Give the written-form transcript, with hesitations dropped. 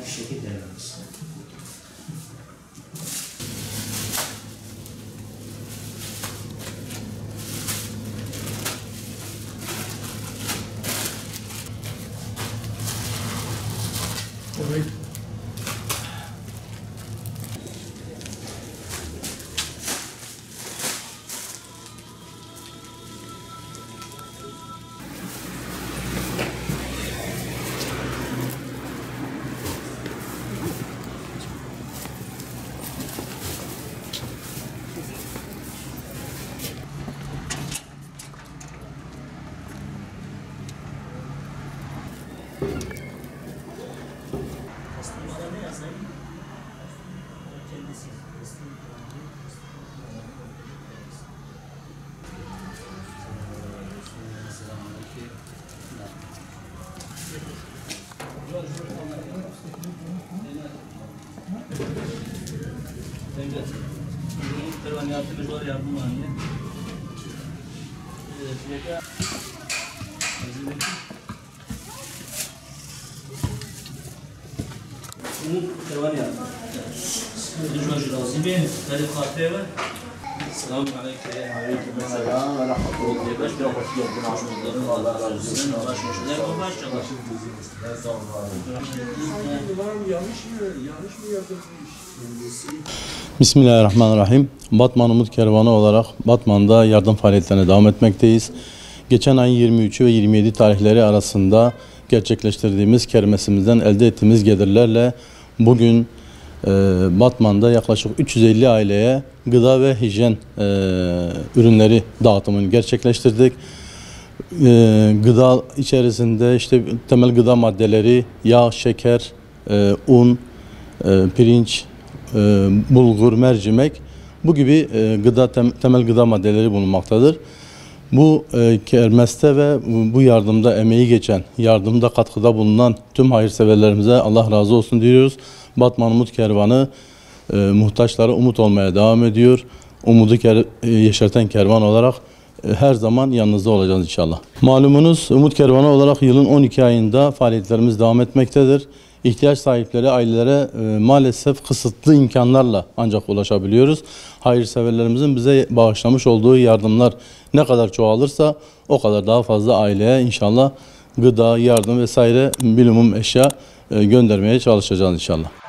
net bir şekilde veririz. Evet. Evet. Pervaniyatımız var yardım var. Umut pervaniyat. Düşman lazım. Tarik kahve var. Selamun aleyküm. Aleyküm selam ve rahmetullah. Baş bir hoş geldin. Allah razı olsun. Allah şükür. Bismillahirrahmanirrahim. Batman Umut Kervanı olarak Batman'da yardım faaliyetlerine devam etmekteyiz. Geçen ayın 23'ü ve 27 tarihleri arasında gerçekleştirdiğimiz kermesimizden elde ettiğimiz gelirlerle bugün Batman'da yaklaşık 350 aileye gıda ve hijyen ürünleri dağıtımını gerçekleştirdik. Gıda içerisinde işte temel gıda maddeleri, yağ, şeker, un, pirinç, bulgur, mercimek bu gibi temel gıda maddeleri bulunmaktadır. Bu kermeste ve bu yardımda emeği geçen, yardımda katkıda bulunan tüm hayırseverlerimize Allah razı olsun diyoruz. Batman Umut Kervanı muhtaçlara umut olmaya devam ediyor. Umudu yeşerten kervan olarak her zaman yanınızda olacağız inşallah. Malumunuz Umut Kervanı olarak yılın 12 ayında faaliyetlerimiz devam etmektedir. İhtiyaç sahipleri, ailelere maalesef kısıtlı imkanlarla ancak ulaşabiliyoruz. Hayırseverlerimizin bize bağışlamış olduğu yardımlar ne kadar çoğalırsa o kadar daha fazla aileye inşallah gıda, yardım vesaire bilumum eşya göndermeye çalışacağız inşallah.